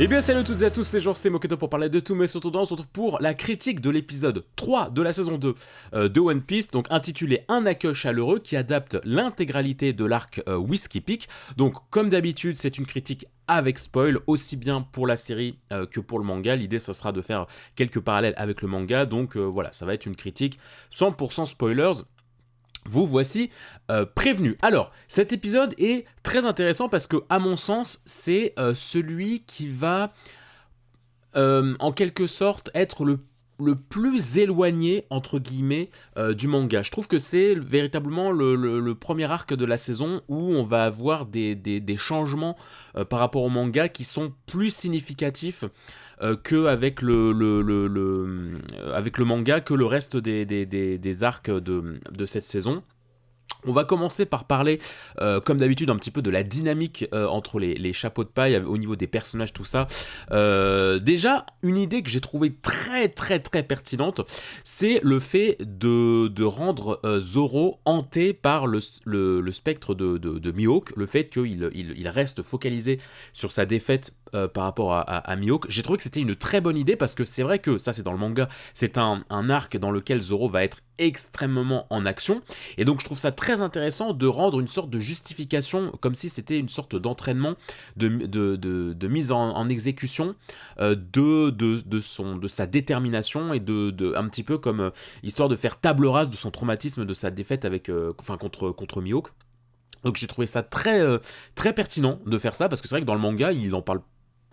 Et bien salut à toutes et à tous, c'est Jean, c'est Moketo pour parler de tout, mais surtout on se retrouve pour la critique de l'épisode 3 de la saison 2 de One Piece, donc intitulé Un accueil chaleureux, qui adapte l'intégralité de l'arc Whiskey Peak. Donc comme d'habitude, c'est une critique avec spoil, aussi bien pour la série que pour le manga. L'idée, ce sera de faire quelques parallèles avec le manga, donc voilà, ça va être une critique 100% spoilers. Vous voici prévenu. Alors, cet épisode est très intéressant parce que, à mon sens, c'est celui qui va, en quelque sorte, être le plus éloigné, entre guillemets, du manga. Je trouve que c'est véritablement le premier arc de la saison où on va avoir des changements par rapport au manga qui sont plus significatifs qu'avec avec le manga, que le reste des arcs de cette saison. On va commencer par parler, comme d'habitude, un petit peu de la dynamique entre les chapeaux de paille au niveau des personnages, tout ça. Déjà, une idée que j'ai trouvée très pertinente, c'est le fait de rendre Zoro hanté par le spectre de Mihawk, le fait qu'il reste focalisé sur sa défaite par rapport à Mihawk. J'ai trouvé que c'était une très bonne idée parce que c'est vrai que, ça c'est dans le manga, c'est un arc dans lequel Zoro va être extrêmement en action, et donc je trouve ça très intéressant de rendre une sorte de justification, comme si c'était une sorte d'entraînement, de mise en exécution de sa détermination, et un petit peu comme histoire de faire table rase de son traumatisme de sa défaite contre Mihawk. Donc j'ai trouvé ça très pertinent de faire ça, parce que c'est vrai que dans le manga, il en parle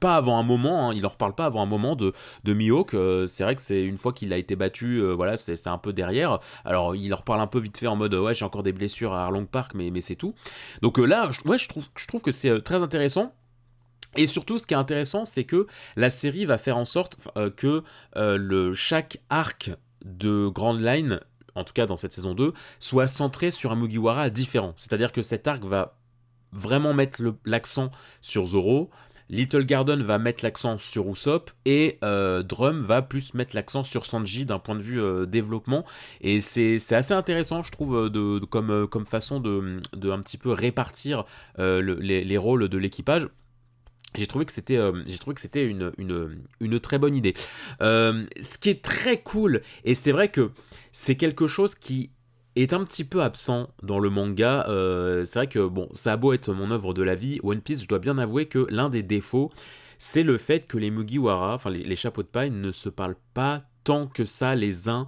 pas avant un moment, hein, il en reparle pas avant un moment de Mihawk. C'est vrai que c'est une fois qu'il a été battu, voilà, c'est un peu derrière. Alors il en reparle un peu vite fait en mode ouais, j'ai encore des blessures à Arlong Park, mais c'est tout. Donc là, je trouve que c'est très intéressant. Et surtout, ce qui est intéressant, c'est que la série va faire en sorte que chaque arc de Grand Line, en tout cas dans cette saison 2, soit centré sur un Mugiwara différent. C'est-à-dire que cet arc va vraiment mettre l'accent sur Zoro, Little Garden va mettre l'accent sur Usopp, et Drum va plus mettre l'accent sur Sanji d'un point de vue développement. Et c'est assez intéressant, je trouve, comme façon de un petit peu répartir les rôles de l'équipage. J'ai trouvé que c'était une très bonne idée. Ce qui est très cool, et c'est vrai que c'est quelque chose qui est un petit peu absent dans le manga. C'est vrai que bon, ça a beau être mon œuvre de la vie, One Piece, je dois bien avouer que l'un des défauts, c'est le fait que les Mugiwara, enfin les chapeaux de paille, ne se parlent pas tant que ça les uns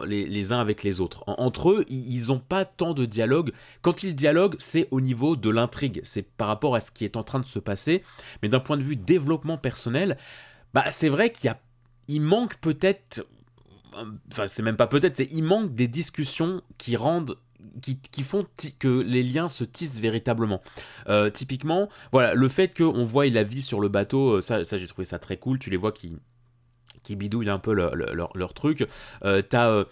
les uns avec les autres. Entre eux, ils n'ont pas tant de dialogue. Quand ils dialoguent, c'est au niveau de l'intrigue, c'est par rapport à ce qui est en train de se passer. Mais d'un point de vue développement personnel, bah c'est vrai il manque peut-être, enfin c'est même pas peut-être, il manque des discussions qui rendent qui font que les liens se tissent véritablement. Typiquement, voilà, le fait qu'on voit la vie sur le bateau, ça j'ai trouvé ça très cool. Tu les vois qui bidouillent un peu leur truc. T'as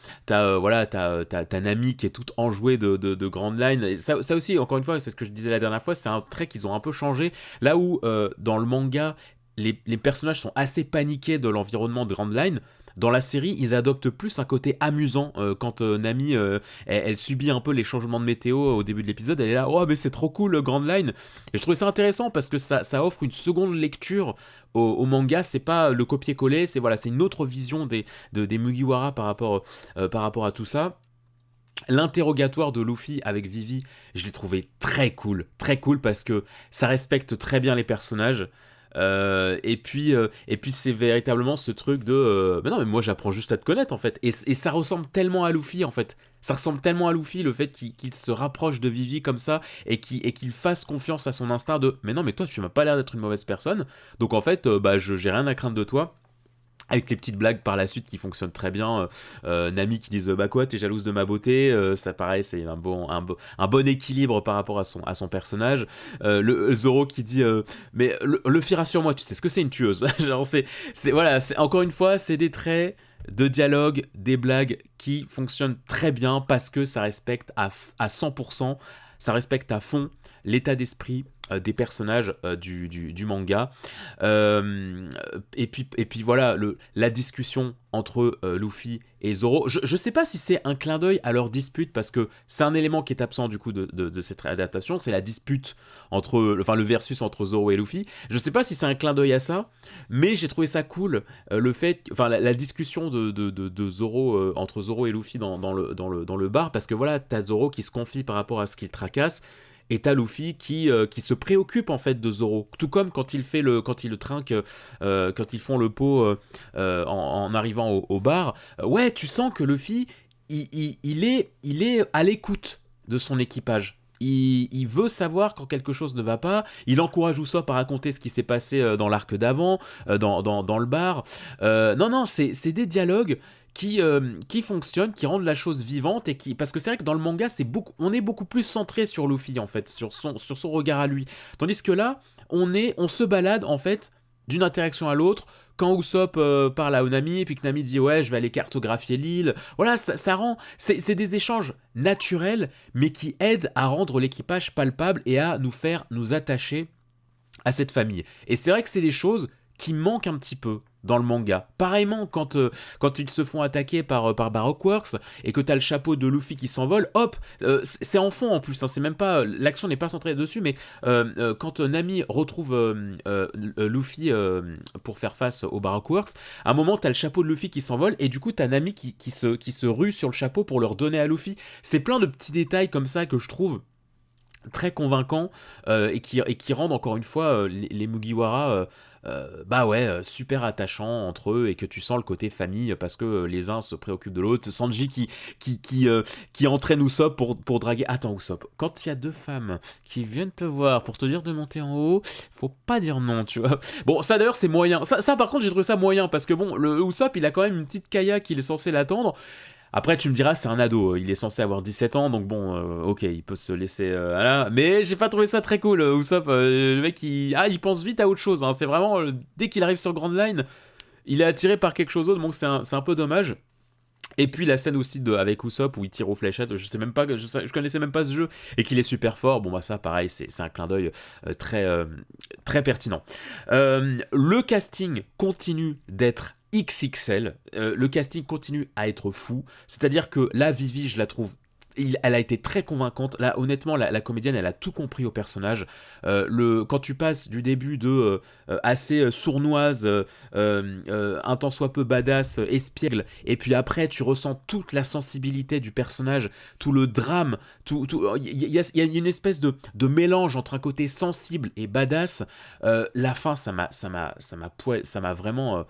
Nami qui est toute enjouée de Grand Line. Et ça aussi, encore une fois, c'est ce que je disais la dernière fois, c'est un trait qu'ils ont un peu changé. Là où, dans le manga, les personnages sont assez paniqués de l'environnement de Grand Line, dans la série, ils adoptent plus un côté amusant. Quand Nami, elle subit un peu les changements de météo au début de l'épisode, elle est là, oh mais c'est trop cool, Grand Line. Et je trouvais ça intéressant parce que ça offre une seconde lecture au manga. C'est pas le copier-coller, c'est une autre vision des Mugiwara par rapport à tout ça. L'interrogatoire de Luffy avec Vivi, je l'ai trouvé très cool parce que ça respecte très bien les personnages. Et puis c'est véritablement ce truc de mais non, mais moi j'apprends juste à te connaître en fait, et ça ressemble tellement à Luffy en fait, ça ressemble tellement à Luffy, le fait qu'il se rapproche de Vivi comme ça, et qu'il fasse confiance à son instinct de mais non, mais toi tu m'as pas l'air d'être une mauvaise personne, donc en fait j'ai rien à craindre de toi. Avec les petites blagues par la suite qui fonctionnent très bien. Nami qui disent bah quoi, t'es jalouse de ma beauté, ça pareil, c'est un bon équilibre par rapport à son personnage. Le Zoro qui dit mais Luffy, rassure-moi, tu sais ce que c'est une tueuse. Genre c'est encore une fois, c'est des traits de dialogue, des blagues qui fonctionnent très bien parce que ça respecte à 100%, ça respecte à fond l'état d'esprit des personnages du manga. Et puis voilà, la discussion entre Luffy et Zoro. Je sais pas si c'est un clin d'œil à leur dispute, parce que c'est un élément qui est absent du coup de cette adaptation, c'est la dispute le versus entre Zoro et Luffy. Je sais pas si c'est un clin d'œil à ça, mais j'ai trouvé ça cool, le fait, enfin la discussion de Zoro, entre Zoro et Luffy dans le bar, parce que voilà, t'as Zoro qui se confie par rapport à ce qu'il tracasse, et t'as Luffy qui se préoccupe en fait de Zoro, tout comme quand il le trinque, quand ils font le pot en arrivant au bar. Ouais, tu sens que Luffy il est à l'écoute de son équipage. Il veut savoir quand quelque chose ne va pas. Il encourage Usopp à raconter ce qui s'est passé dans l'arc d'avant, dans le bar. Non, c'est des dialogues qui fonctionnent, qui rendent la chose vivante, parce que c'est vrai que dans le manga, on est beaucoup plus centré sur Luffy en fait, sur son regard à lui. Tandis que là, on se balade en fait d'une interaction à l'autre. Quand Usopp parle à Nami, et puis que Nami dit ouais, je vais aller cartographier l'île. Voilà, ça rend, c'est des échanges naturels, mais qui aident à rendre l'équipage palpable et à nous faire nous attacher à cette famille. Et c'est vrai que c'est des choses qui manquent un petit peu dans le manga. Pareillement, quand ils se font attaquer par Baroque Works, et que t'as le chapeau de Luffy qui s'envole, hop, c'est en fond en plus, hein, c'est même pas, l'action n'est pas centrée dessus, mais quand Nami retrouve Luffy pour faire face au Baroque Works, à un moment t'as le chapeau de Luffy qui s'envole, et du coup t'as Nami qui se rue sur le chapeau pour le redonner à Luffy. C'est plein de petits détails comme ça que je trouve très convaincants, et qui rendent encore une fois les Mugiwara super attachants entre eux, et que tu sens le côté famille, parce que les uns se préoccupent de l'autre. Sanji qui entraîne Usopp pour draguer. Attends, Usopp, quand il y a deux femmes qui viennent te voir pour te dire de monter en haut, faut pas dire non, tu vois. Bon, ça d'ailleurs c'est moyen. Ça par contre j'ai trouvé ça moyen, parce que bon, le Usopp il a quand même une petite Kaya qu'il est censé l'attendre. Après, tu me diras, c'est un ado, il est censé avoir 17 ans, donc bon, ok, il peut se laisser... voilà. Mais j'ai pas trouvé ça très cool, Usopp, le mec, il pense vite à autre chose, hein. C'est vraiment, dès qu'il arrive sur Grand Line, il est attiré par quelque chose d'autre, donc c'est un peu dommage. Et puis la scène aussi avec Usopp où il tire aux fléchettes, je connaissais même pas ce jeu, et qu'il est super fort. Bon bah ça pareil, c'est un clin d'œil très pertinent. Le casting continue d'être XXL, le casting continue à être fou, c'est-à-dire que là Vivi, je la trouve, elle a été très convaincante. Là, honnêtement, la comédienne, elle a tout compris au personnage. Quand tu passes du début de assez sournoise, un tant soit peu badass, espiègle, et puis après, tu ressens toute la sensibilité du personnage, tout le drame, il y a une espèce de mélange entre un côté sensible et badass. La fin, ça m'a vraiment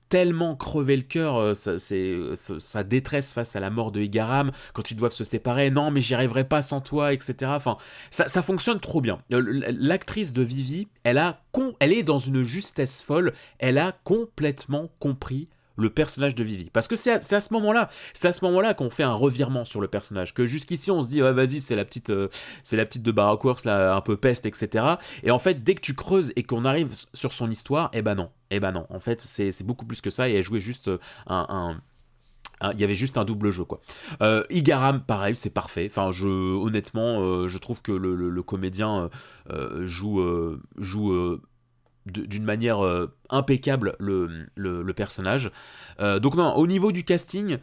tellement crevé le cœur, sa détresse face à la mort de Igaram, quand ils doivent se séparer, non mais j'y arriverai pas sans toi, etc. Enfin, ça fonctionne trop bien. L'actrice de Vivi, elle est dans une justesse folle, elle a complètement compris le personnage de Vivi, parce que c'est à ce moment-là qu'on fait un revirement sur le personnage, que jusqu'ici on se dit ouais vas-y c'est la petite de Baroque Works là, un peu peste, etc. Et en fait dès que tu creuses et qu'on arrive sur son histoire, eh ben non, en fait c'est beaucoup plus que ça, et elle jouait juste il y avait juste un double jeu quoi. Igaram pareil, c'est parfait, enfin honnêtement je trouve que le comédien joue d'une manière impeccable le personnage. Donc non, au niveau du casting,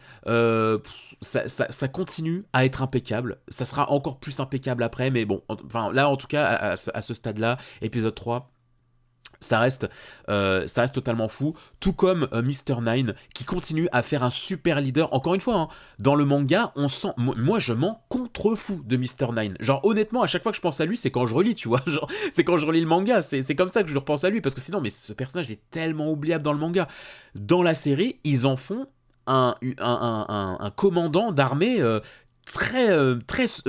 ça continue à être impeccable. Ça sera encore plus impeccable après, mais bon, enfin là en tout cas, à ce stade-là, épisode 3, ça reste totalement fou, tout comme Mr. Nine qui continue à faire un super leader. Encore une fois, hein, dans le manga, on sent, moi je m'en contrefous de Mr. Nine. Genre honnêtement, à chaque fois que je pense à lui, c'est quand je relis, tu vois. Genre, c'est quand je relis le manga, c'est comme ça que je le repense à lui, parce que sinon, mais ce personnage est tellement oubliable dans le manga. Dans la série, ils en font un commandant d'armée très,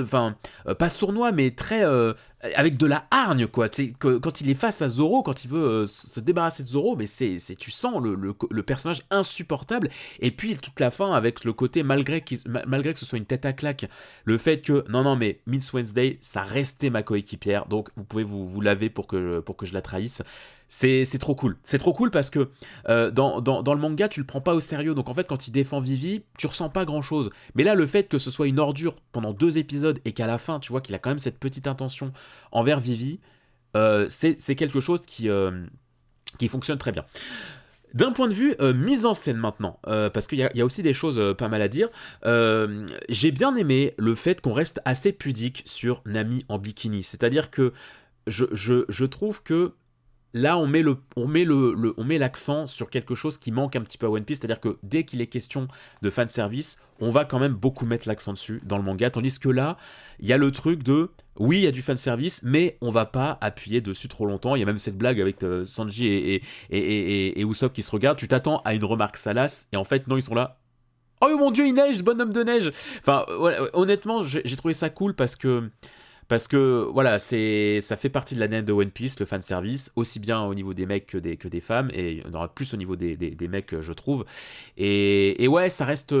enfin, pas sournois, mais très avec de la hargne, quoi. Quand il est face à Zoro, quand il veut se débarrasser de Zoro, mais tu sens le personnage insupportable. Et puis toute la fin avec le côté, malgré que ce soit une tête à claque, le fait que non mais Miss Wednesday, ça restait ma coéquipière, donc vous pouvez vous laver pour que je la trahisse. C'est trop cool parce que dans le manga tu le prends pas au sérieux, donc en fait quand il défend Vivi tu ressens pas grand chose, mais là le fait que ce soit une ordure pendant 2 épisodes et qu'à la fin tu vois qu'il a quand même cette petite intention envers Vivi, c'est quelque chose qui fonctionne très bien. D'un point de vue mise en scène maintenant, parce qu'il y a aussi des choses pas mal à dire, j'ai bien aimé le fait qu'on reste assez pudique sur Nami en bikini. C'est-à-dire que je trouve que là, on met l'accent sur quelque chose qui manque un petit peu à One Piece, c'est-à-dire que dès qu'il est question de fanservice, on va quand même beaucoup mettre l'accent dessus dans le manga, tandis que là, il y a le truc de, oui, il y a du fanservice, mais on va pas appuyer dessus trop longtemps. Il y a même cette blague avec Sanji et Usopp qui se regardent, tu t'attends à une remarque salace, et en fait, non, ils sont là. Oh mon dieu, il neige, bonhomme de neige. Enfin, ouais, honnêtement, j'ai trouvé ça cool parce que voilà, ça fait partie de l'ADN de One Piece, le fanservice, aussi bien au niveau des mecs que des femmes, et il y en aura plus au niveau des mecs, je trouve. Et ouais, ça reste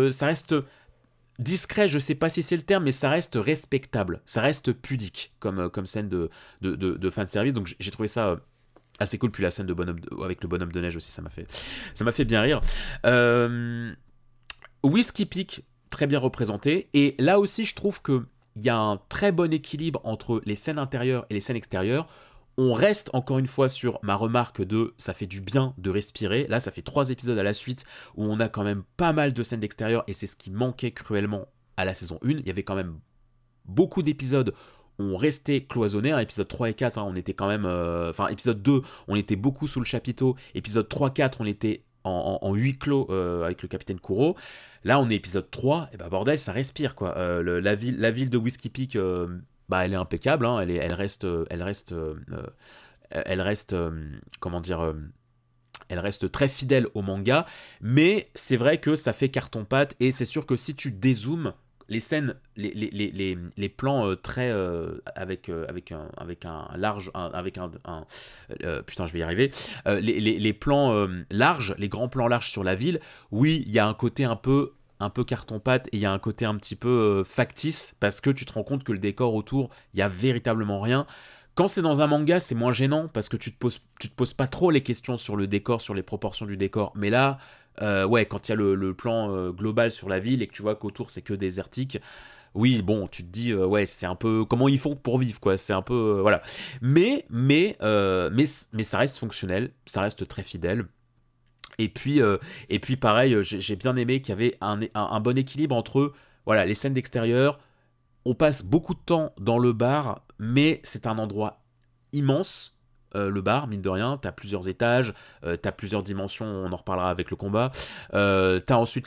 discret, je sais pas si c'est le terme, mais ça reste respectable, ça reste pudique comme scène de fanservice, donc j'ai trouvé ça assez cool. Puis la scène avec le bonhomme de neige aussi, ça m'a fait bien rire. Whiskey Peak, très bien représenté, et là aussi je trouve que il y a un très bon équilibre entre les scènes intérieures et les scènes extérieures. On reste encore une fois sur ma remarque de ça fait du bien de respirer. Là, ça fait 3 épisodes à la suite où on a quand même pas mal de scènes d'extérieur, et c'est ce qui manquait cruellement à la saison 1. Il y avait quand même beaucoup d'épisodes où on restait cloisonné. Épisode 3 et 4, on était quand même... Enfin, épisode 2, on était beaucoup sous le chapiteau. Épisode 3-4, on était en huis clos avec le capitaine Kuro. Là, on est épisode 3, et bah bordel, ça respire, quoi. La ville de Whiskey Peak, bah, elle est impeccable, hein, comment dire, elle reste très fidèle au manga, mais c'est vrai que ça fait carton-pâte, et c'est sûr que si tu dézoomes, les scènes, les plans très avec un large, putain, je vais y arriver, les plans larges, les grands plans larges sur la ville, oui, il y a un côté un peu carton-pâte, et il y a un côté un petit peu factice, parce que tu te rends compte que le décor autour, il y a véritablement rien. Quand c'est dans un manga, c'est moins gênant, parce que tu te poses pas trop les questions sur le décor, sur les proportions du décor. Mais là, ouais, quand il y a le plan global sur la ville et que tu vois qu'autour c'est que désertique, oui, bon, tu te dis, ouais, c'est un peu comment ils font pour vivre, quoi. C'est un peu, voilà. Mais ça reste fonctionnel, ça reste très fidèle. Et puis pareil, j'ai bien aimé qu'il y avait un bon équilibre entre, voilà, les scènes d'extérieur. On passe beaucoup de temps dans le bar, mais c'est un endroit immense. Le bar, mine de rien, t'as plusieurs étages, t'as plusieurs dimensions, on en reparlera avec le combat. T'as ensuite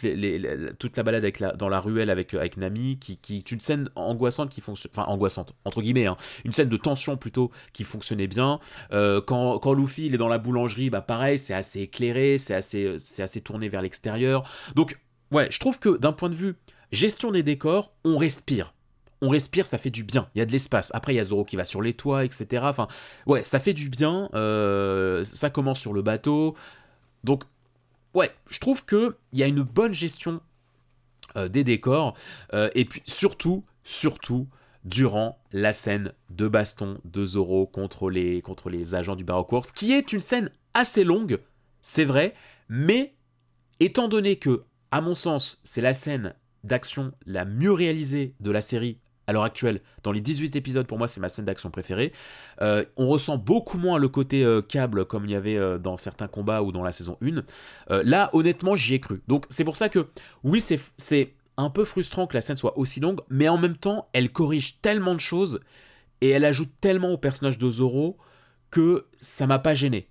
toute la balade dans la ruelle avec Nami, qui est une scène angoissante qui fonctionne, enfin angoissante, entre guillemets, hein, une scène de tension plutôt qui fonctionnait bien. Quand Luffy il est dans la boulangerie, bah pareil, c'est assez éclairé, c'est assez tourné vers l'extérieur. Donc, ouais, je trouve que d'un point de vue gestion des décors, on respire. On respire, ça fait du bien. Il y a de l'espace. Après, il y a Zoro qui va sur les toits, etc. Enfin, ouais, ça fait du bien. Ça commence sur le bateau. Donc, ouais, je trouve qu'il y a une bonne gestion des décors. Et puis, surtout, durant la scène de baston de Zoro contre les agents du Baroque Works, qui est une scène assez longue, c'est vrai, mais étant donné que, à mon sens, c'est la scène d'action la mieux réalisée de la série à l'heure actuelle, dans les 18 épisodes, pour moi, c'est ma scène d'action préférée. On ressent beaucoup moins le côté câble comme il y avait dans certains combats ou dans la saison 1. Là, honnêtement, j'y ai cru. Donc, c'est pour ça que, oui, c'est un peu frustrant que la scène soit aussi longue, mais en même temps, elle corrige tellement de choses et elle ajoute tellement au personnage de Zoro que ça m'a pas gêné.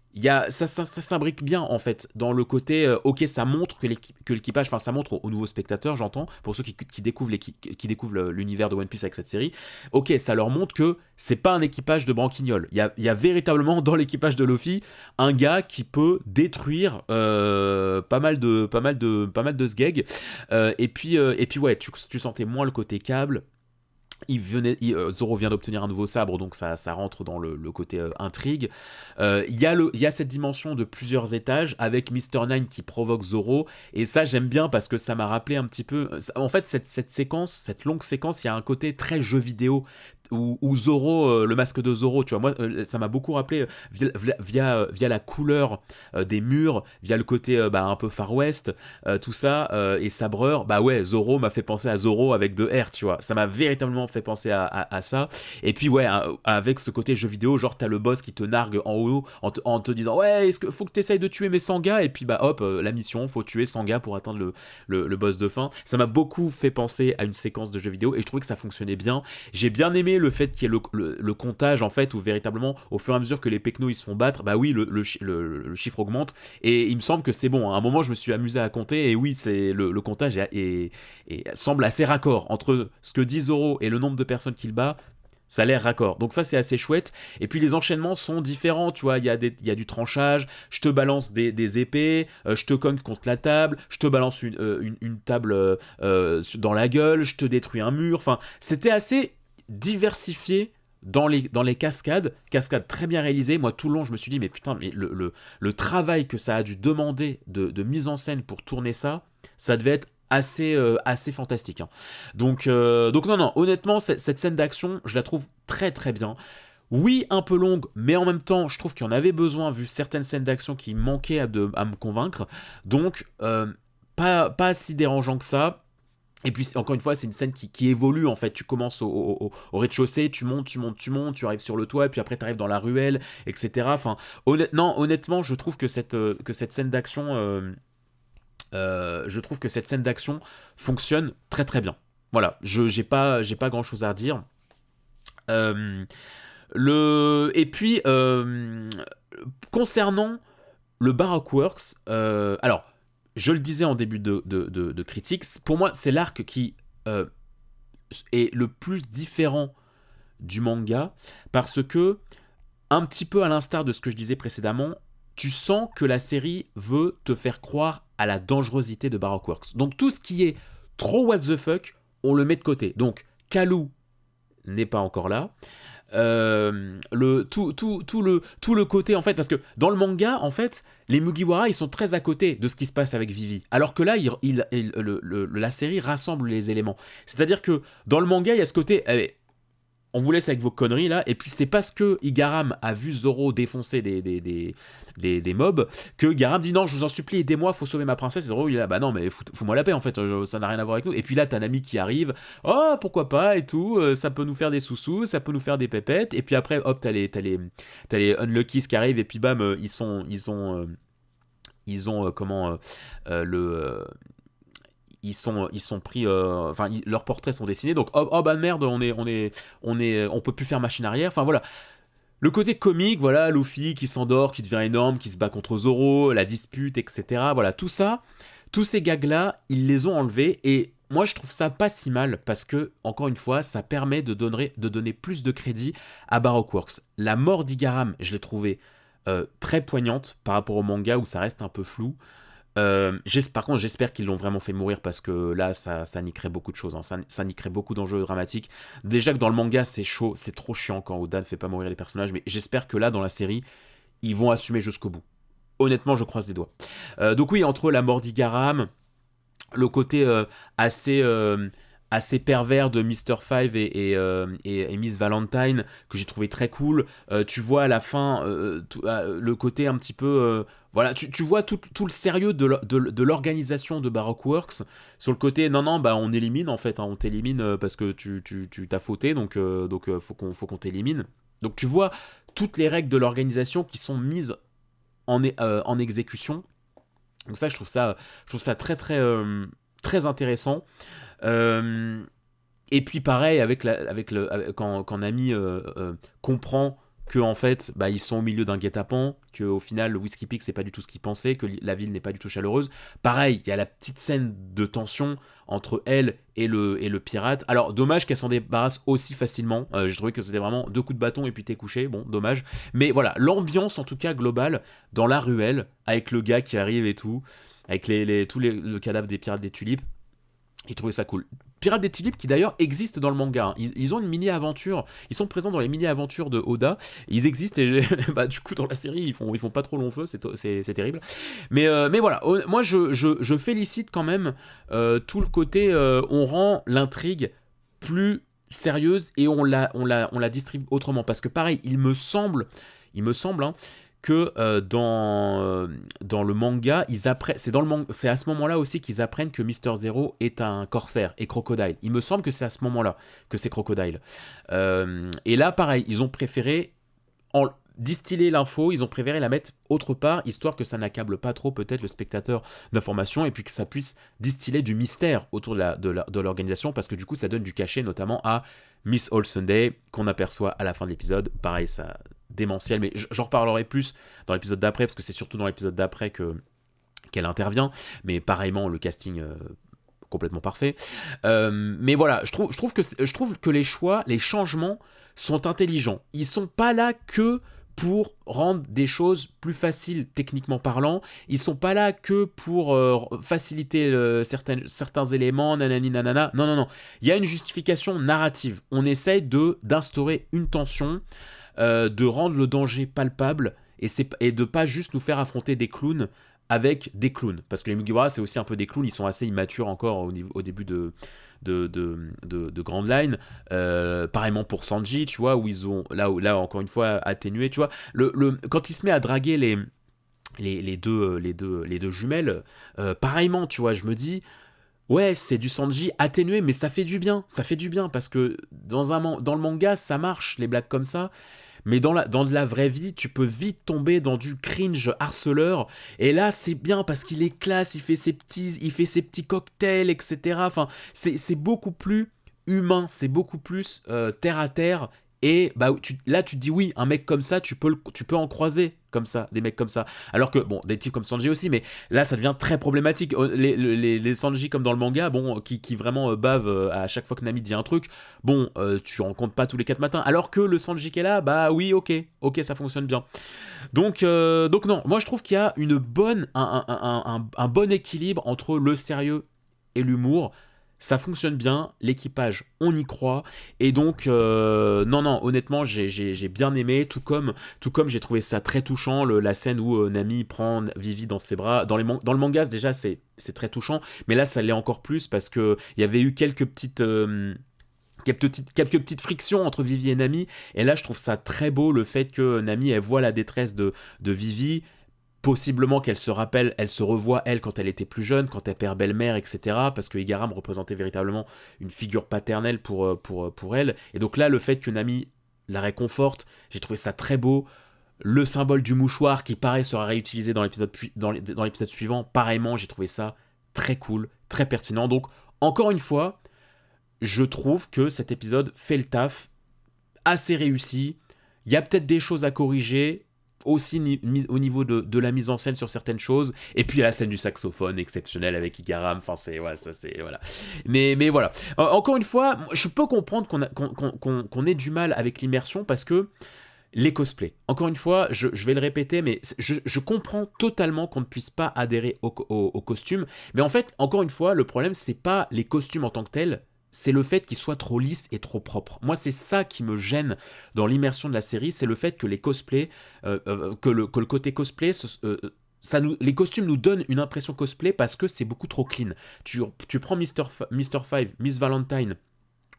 Ça s'imbrique bien en fait dans le côté ok, ça montre que l'équipage, enfin ça montre aux nouveaux spectateurs, j'entends, pour ceux qui découvrent l'univers de One Piece avec cette série, ok, ça leur montre que c'est pas un équipage de branquignoles. Il y a véritablement dans l'équipage de Luffy un gars qui peut détruire pas mal de sgeg. Et puis ouais, tu sentais moins le côté câble. Zoro vient d'obtenir un nouveau sabre, donc ça rentre dans le côté intrigue. Il y a cette dimension de plusieurs étages avec Mr. Nine qui provoque Zoro, et ça j'aime bien parce que ça m'a rappelé un petit peu. En fait, cette longue séquence, il y a un côté très jeu vidéo ou Zoro, le masque de Zoro, tu vois, moi ça m'a beaucoup rappelé via la couleur des murs, via le côté un peu Far West, tout ça, et sabreur, bah ouais, Zoro m'a fait penser à Zoro avec 2 R, tu vois, ça m'a véritablement fait penser à ça, et puis ouais, avec ce côté jeu vidéo, genre t'as le boss qui te nargue en haut en te disant ouais, est-ce que faut que t'essayes de tuer mes 100 gars, et puis bah hop, la mission, faut tuer 100 gars pour atteindre le boss de fin, ça m'a beaucoup fait penser à une séquence de jeu vidéo, et je trouvais que ça fonctionnait bien. J'ai bien aimé le fait qu'il y ait le comptage en fait, où véritablement au fur et à mesure que les pecnos ils se font battre, bah oui, le chiffre augmente, et il me semble que c'est bon, à un moment je me suis amusé à compter, et oui, c'est le comptage semble assez raccord entre ce que dit Zoro et le nombre de personnes qu'il bat. Ça a l'air raccord. Donc ça, c'est assez chouette. Et puis les enchaînements sont différents, tu vois. Il y a du tranchage, je te balance des épées, je te cogne contre la table, je te balance une table dans la gueule, je te détruis un mur. Enfin, c'était assez diversifié dans les cascades très bien réalisées. Moi, tout le long, je me suis dit, mais putain, mais le travail que ça a dû demander de mise en scène pour tourner ça devait être assez fantastique, hein. Donc non, honnêtement, cette scène d'action, je la trouve très très bien. Oui, un peu longue, mais en même temps, je trouve qu'il y en avait besoin, vu certaines scènes d'action qui manquaient à me convaincre. Donc, pas si dérangeant que ça. Et puis, encore une fois, c'est une scène qui évolue, en fait. Tu commences au rez-de-chaussée, tu montes, tu arrives sur le toit, et puis après, tu arrives dans la ruelle, etc. Enfin, honnêtement, je trouve que cette scène d'action... fonctionne très très bien. Voilà, j'ai pas grand chose à redire. Et puis concernant le Baroque Works, alors je le disais en début de critique, pour moi c'est l'arc qui est le plus différent du manga, parce que un petit peu à l'instar de ce que je disais précédemment, tu sens que la série veut te faire croire à la dangerosité de Baroque Works. Donc tout ce qui est trop what the fuck, on le met de côté. Donc Kalou n'est pas encore là. Tout le côté, en fait, parce que dans le manga, en fait, les Mugiwara, ils sont très à côté de ce qui se passe avec Vivi. Alors que là, la série rassemble les éléments. C'est-à-dire que dans le manga, il y a ce côté... on vous laisse avec vos conneries là, et puis c'est parce que Igaram a vu Zoro défoncer des mobs que Igaram dit non, je vous en supplie, aidez-moi, faut sauver ma princesse. Et Zoro il est là, bah non, mais fous-moi la paix en fait, ça n'a rien à voir avec nous. Et puis là, t'as un ami qui arrive, oh pourquoi pas et tout, ça peut nous faire des sous-sous, ça peut nous faire des pépettes. Et puis après, hop, t'as les Unluckies qui arrivent, et puis bam, ils ont comment le ils sont pris, enfin leurs portraits sont dessinés, donc oh bah merde, on peut plus faire machine arrière, enfin voilà. Le côté comique, voilà, Luffy qui s'endort, qui devient énorme, qui se bat contre Zoro, la dispute, etc. Voilà, tout ça, tous ces gags-là, ils les ont enlevés, et moi je trouve ça pas si mal, parce que, encore une fois, ça permet de donner plus de crédit à Baroque Works. La mort d'Igaram, je l'ai trouvée très poignante par rapport au manga où ça reste un peu flou. Par contre, j'espère qu'ils l'ont vraiment fait mourir, parce que là, ça niquerait beaucoup de choses, hein. Ça niquerait beaucoup d'enjeux dramatiques. Déjà que dans le manga, c'est chaud, c'est trop chiant quand Oda ne fait pas mourir les personnages, mais j'espère que là, dans la série, ils vont assumer jusqu'au bout. Honnêtement, je croise les doigts. Donc oui, entre la mort d'Igaram, le côté assez pervers de Mr. Five et Miss Valentine, que j'ai trouvé très cool. Tu vois à la fin le côté un petit peu... voilà, tu vois tout le sérieux de l'organisation de Baroque Works, sur le côté, non, bah on élimine en fait, hein, on t'élimine parce que tu t'as fauté, donc faut qu'on t'élimine. Donc tu vois toutes les règles de l'organisation qui sont mises en exécution. Donc ça, je trouve ça très très très intéressant. Et puis pareil quand Nami comprend que en fait ils sont au milieu d'un guet-apens, que au final le Whiskey Peak c'est pas du tout ce qu'il pensait, que la ville n'est pas du tout chaleureuse. Pareil, il y a la petite scène de tension entre elle et le pirate. Alors dommage qu'elle s'en débarrasse aussi facilement. J'ai trouvé que c'était vraiment 2 coups de bâton et puis t'es couché. Bon, dommage. Mais voilà, l'ambiance en tout cas globale dans la ruelle, avec le gars qui arrive et tout, avec le cadavre des pirates des tulipes. J'ai trouvé ça cool. Pirates des Tulipes qui d'ailleurs existent dans le manga, hein. Ils ont une mini-aventure, ils sont présents dans les mini-aventures de Oda, ils existent, et du coup dans la série ils font pas trop long feu, c'est terrible. Mais voilà, moi je félicite quand même tout le côté, on rend l'intrigue plus sérieuse et on la distribue autrement. Parce que pareil, il me semble hein, que dans le manga, c'est à ce moment-là aussi qu'ils apprennent que Mister Zero est un corsaire et Crocodile. Il me semble que c'est à ce moment-là que c'est Crocodile. Et là, pareil, ils ont préféré distiller l'info, ils ont préféré la mettre autre part, histoire que ça n'accable pas trop peut-être le spectateur d'informations et puis que ça puisse distiller du mystère autour de l'organisation, parce que du coup ça donne du cachet notamment à Miss All Sunday qu'on aperçoit à la fin de l'épisode. Pareil, ça démentiel, mais j'en reparlerai plus dans l'épisode d'après, parce que c'est surtout dans l'épisode d'après qu'elle intervient, mais pareillement le casting complètement parfait. Mais voilà, je trouve que les changements sont intelligents. Ils sont pas là que pour rendre des choses plus faciles techniquement parlant, ils sont pas là que pour faciliter certains éléments, nanani nanana, non, il y a une justification narrative, on essaye d'instaurer une tension, de rendre le danger palpable, et de pas juste nous faire affronter des clowns avec des clowns, parce que les Mugiwara c'est aussi un peu des clowns, ils sont assez immatures encore au début de Grand Line, pareillement pour Sanji, tu vois, où ils ont là encore une fois atténué, tu vois, quand il se met à draguer les deux jumelles, pareillement, tu vois, je me dis ouais, c'est du Sanji atténué, mais ça fait du bien, parce que dans le manga ça marche les blagues comme ça. Mais dans de la vraie vie, tu peux vite tomber dans du cringe harceleur. Et là, c'est bien parce qu'il est classe, il fait ses petits cocktails, etc. Enfin, c'est beaucoup plus humain, c'est beaucoup plus terre à terre. Et bah, là, tu te dis oui, un mec comme ça, tu peux en croiser comme ça, des mecs comme ça. Alors que, bon, des types comme Sanji aussi, mais là, ça devient très problématique. Les Sanji comme dans le manga, bon, qui vraiment bavent à chaque fois que Nami dit un truc, bon, tu en comptes pas tous les 4 matins. Alors que le Sanji qui est là, bah oui, ok, ça fonctionne bien. Donc non, moi je trouve qu'il y a un bon équilibre entre le sérieux et l'humour. Ça fonctionne bien, l'équipage, on y croit, et donc, non, honnêtement, j'ai bien aimé, tout comme j'ai trouvé ça très touchant, la scène où Nami prend Vivi dans ses bras. Dans le manga, déjà, c'est très touchant, mais là, ça l'est encore plus, parce qu'il y avait eu quelques petites frictions entre Vivi et Nami, et là, je trouve ça très beau, le fait que Nami, elle voit la détresse de Vivi, possiblement qu'elle se rappelle, elle se revoit elle quand elle était plus jeune, quand elle perd belle-mère, etc. Parce que Igaram représentait véritablement une figure paternelle pour elle. Et donc là, le fait que Nami la réconforte, j'ai trouvé ça très beau. Le symbole du mouchoir qui pareil sera réutilisé dans l'épisode suivant, pareillement, j'ai trouvé ça très cool, très pertinent. Donc encore une fois, je trouve que cet épisode fait le taf, assez réussi. Il y a peut-être des choses à corriger, aussi au niveau de la mise en scène sur certaines choses, et puis il y a la scène du saxophone exceptionnelle avec Igaram, enfin voilà. Mais voilà, encore une fois, je peux comprendre qu'on ait du mal avec l'immersion, parce que les cosplays, encore une fois, je vais le répéter, mais je comprends totalement qu'on ne puisse pas adhérer aux costumes, mais en fait, encore une fois, le problème c'est pas les costumes en tant que tels, c'est le fait qu'ils soient trop lisses et trop propres. Moi, c'est ça qui me gêne dans l'immersion de la série, c'est le fait que les cosplays, que le côté cosplay, les costumes nous donnent une impression cosplay parce que c'est beaucoup trop clean. Tu prends Mr. Five, Miss Valentine,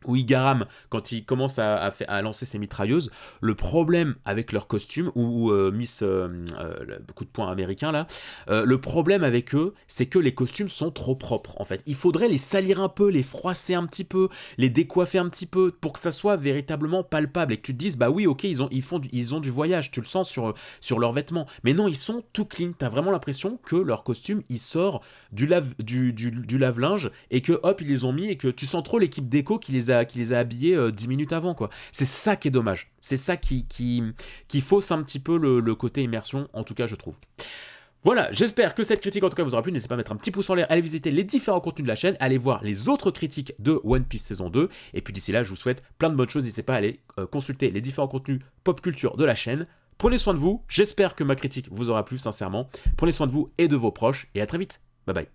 ou Igaram, quand il commence à lancer ses mitrailleuses, le problème avec leurs costumes, ou Miss le coup de poing américain là, le problème avec eux, c'est que les costumes sont trop propres en fait. Il faudrait les salir un peu, les froisser un petit peu, les décoiffer un petit peu, pour que ça soit véritablement palpable, et que tu te dises, bah oui, ok, ils ont du voyage, tu le sens sur leurs vêtements. Mais non, ils sont tout clean, t'as vraiment l'impression que leur costume, il sort du lave-linge, et que hop, ils les ont mis, et que tu sens trop l'équipe déco qui les a habillés 10 minutes avant, quoi. C'est ça qui est dommage. C'est ça qui fausse un petit peu le côté immersion, en tout cas, je trouve. Voilà, j'espère que cette critique en tout cas vous aura plu. N'hésitez pas à mettre un petit pouce en l'air, allez visiter les différents contenus de la chaîne, allez voir les autres critiques de One Piece saison 2, et puis d'ici là, je vous souhaite plein de bonnes choses. N'hésitez pas à aller consulter les différents contenus pop culture de la chaîne. Prenez soin de vous, j'espère que ma critique vous aura plu sincèrement. Prenez soin de vous et de vos proches, et à très vite. Bye bye.